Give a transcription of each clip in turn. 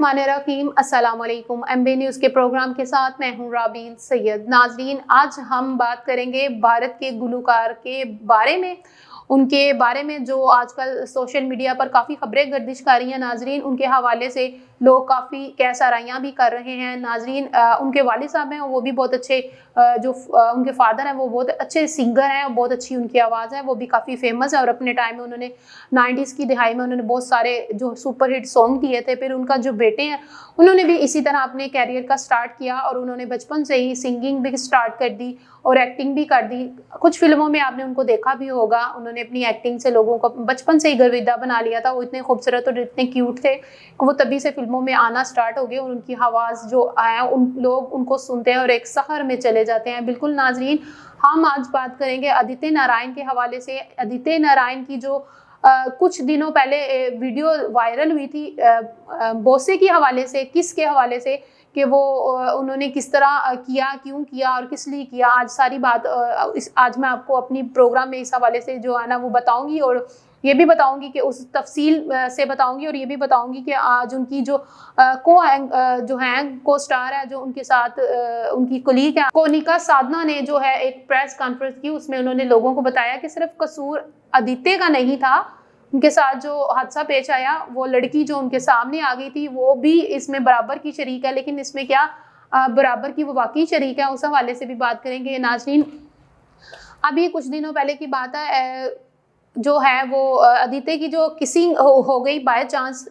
बिस्मिल्लाहिर्रहमानिर्रहीम। अस्सलाम वालेकुम। एमबी न्यूज़ के प्रोग्राम के साथ मैं हूं राबील सैयद। नाजरीन, आज हम बात करेंगे भारत के गुलकार के बारे में, उनके बारे में जो आजकल सोशल मीडिया पर काफ़ी खबरें गर्दिश कर रही हैं। नाजरीन, उनके हवाले से लोग काफ़ी कैसाराइयाँ भी कर रहे हैं। नाजरीन, उनके वालिद साहब हैं, वो भी बहुत अच्छे, उनके फादर हैं वो बहुत अच्छे सिंगर हैं और बहुत अच्छी उनकी आवाज़ है, वो भी काफ़ी फेमस है। और अपने टाइम में उन्होंने 90s की दिहाई में उन्होंने बहुत सारे जो सुपरहिट सॉन्ग दिए थे। फिर उनका जो बेटे हैं उन्होंने भी इसी तरह अपने कैरियर का स्टार्ट किया और उन्होंने बचपन से ही सिंगिंग भी स्टार्ट कर दी और एक्टिंग भी कर दी। कुछ फिल्मों में आपने उनको देखा भी होगा। उन्होंने अपनी एक्टिंग से लोगों को बचपन से ही गर्विदा बना लिया था। वो इतने खूबसूरत और इतने क्यूट थे कि वो तभी से फिल्मों में आना स्टार्ट हो गए और उनकी आवाज़ जो आया उन लोग उनको सुनते हैं और एक सहर में चले जाते हैं। बिल्कुल नाजरीन, हम आज बात करेंगे आदित्य नारायण के हवाले से। आदित्य नारायण की जो कुछ दिनों पहले वीडियो वायरल हुई थी बोसे के हवाले से, किस के हवाले से कि वो उन्होंने किस तरह किया, क्यों किया और किस लिए किया। आज सारी बात आज मैं आपको अपनी प्रोग्राम में इस हवाले से जो है ना वो बताऊंगी और ये भी बताऊंगी कि उस तफसील से बताऊंगी और ये भी बताऊंगी कि आज उनकी जो जो हैं को स्टार है, जो उनके साथ उनकी कोलीग है कोनिका साधना ने जो है एक प्रेस कॉन्फ्रेंस की, उसमें उन्होंने लोगों को बताया कि सिर्फ कसूर आदित्य का नहीं था। उनके साथ जो हादसा पेश आया, वो लड़की जो उनके सामने आ गई थी वो भी इसमें बराबर की शरीक है। लेकिन इसमें क्या बराबर की वो वाकई शरीक है, उस हवाले से भी बात करेंगे। नाज़रीन, अभी कुछ दिनों पहले की बात है, जो है वो आदित्य की जो किसिंग हो गई बाय चांस।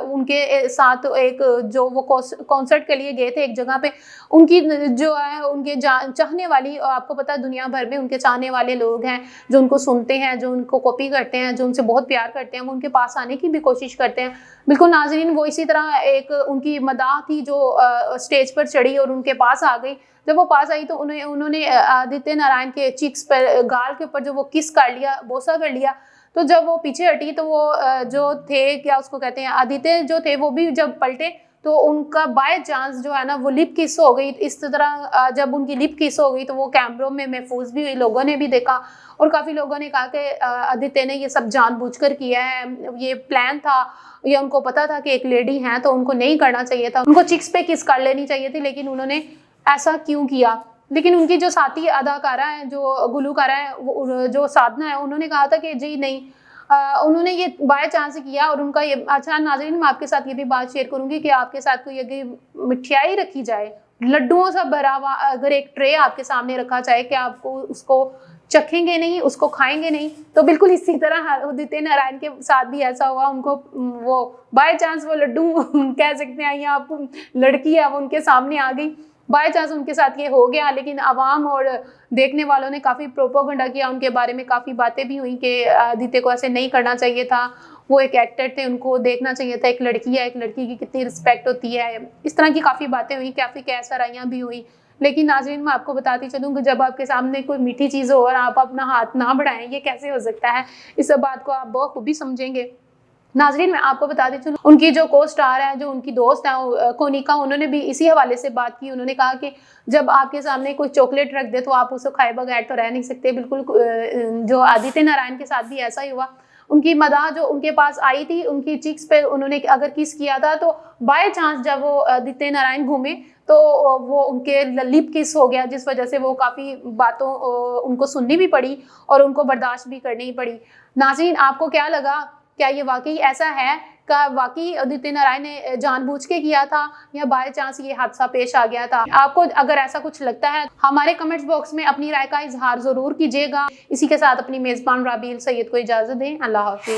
उनके साथ एक जो वो कॉन्सर्ट के लिए गए थे एक जगह पे, उनकी जो है उनके चाहने वाली, आपको पता है दुनिया भर में उनके चाहने वाले लोग हैं जो उनको सुनते हैं, जो उनको कॉपी करते हैं, जो उनसे बहुत प्यार करते हैं, वो उनके पास आने की भी कोशिश करते हैं। बिल्कुल नाजरीन, वो इसी तरह एक उनकी मदाह थी जो स्टेज पर चढ़ी और उनके पास आ गई। जब वो पास आई तो उन्होंने आदित्य नारायण के चिक्स पर, गाल के ऊपर जो वो किस कर लिया, बोसा कर लिया। तो जब वो पीछे हटी तो वो जो थे, क्या उसको कहते हैं, आदित्य जो थे वो भी जब पलटे तो उनका बाय चांस जो है ना वो लिप किस हो गई। इस तरह जब उनकी लिप किस हो गई तो वो कैमरों में महफूज भी हुई, लोगों ने भी देखा और काफ़ी लोगों ने कहा कि आदित्य ने ये सब जानबूझकर किया है, ये प्लान था, ये उनको पता था कि एक लेडी हैं तो उनको नहीं करना चाहिए था, उनको चिक्स पे किस कर लेनी चाहिए थी, लेकिन उन्होंने ऐसा क्यों किया। लेकिन उनकी जो साथी अदाकारा है, जो गुलकारा है, जो साधना है, उन्होंने कहा था कि जी नहीं, उन्होंने ये बाय चांस किया। और उनका ये, अच्छा नाज़रीन, मैं आपके साथ ये भी बात शेयर करूंगी कि आपके साथ कोई अगर मिठाई रखी जाए, लड्डुओं से भरा हुआ अगर एक ट्रे आपके सामने रखा जाए, कि आपको उसको चखेंगे नहीं, उसको खाएंगे नहीं। तो बिल्कुल इसी तरह आदित्य नारायण के साथ भी ऐसा हुआ। उनको वो बाय चांस वो लड्डू कह सकते हैं या आप लड़की है वो उनके सामने आ गई, बाय चांस उनके साथ ये हो गया। लेकिन आवाम और देखने वालों ने काफ़ी प्रोपोगंडा किया, उनके बारे में काफ़ी बातें भी हुई कि आदित्य को ऐसे नहीं करना चाहिए था, वो एक एक्टर थे, उनको देखना चाहिए था, एक लड़की है, एक लड़की की कितनी रिस्पेक्ट होती है। इस तरह की काफ़ी बातें हुई, काफ़ी कैसाराइयाँ भी हुई। लेकिन नाज़रीन, मैं आपको बताती चलूँ कि जब आपके सामने कोई मीठी चीज़ हो और आप अपना हाथ ना बढ़ाएं, ये कैसे हो सकता है। इस बात को आप बहुत खूबी समझेंगे। नाजरीन, मैं आपको बता दी चलूँ, उनकी जो को स्टार है, जो उनकी दोस्त है कोनिका, उन्होंने भी इसी हवाले से बात की। उन्होंने कहा कि जब आपके सामने कोई चॉकलेट रख दे तो आप उसे खाए बगैर तो रह नहीं सकते। बिल्कुल जो आदित्य नारायण के साथ भी ऐसा ही हुआ। उनकी मदाह जो उनके पास आई थी, उनकी चिक्स पे उन्होंने अगर किस किया था तो बाय चांस जब वो आदित्य नारायण घूमे तो वो उनके लिप किस हो गया, जिस वजह से वो काफ़ी बातों उनको सुननी भी पड़ी और उनको बर्दाश्त भी करनी पड़ी। नाज़रीन, आपको क्या लगा, क्या ये वाकई ऐसा है, क्या वाकई आदित्य नारायण ने जानबूझ के किया था या बाय चांस ये हादसा पेश आ गया था? आपको अगर ऐसा कुछ लगता है, हमारे कमेंट्स बॉक्स में अपनी राय का इजहार जरूर कीजिएगा। इसी के साथ अपनी मेजबान राबील सैयद को इजाजत दें। अल्लाह हाफिज।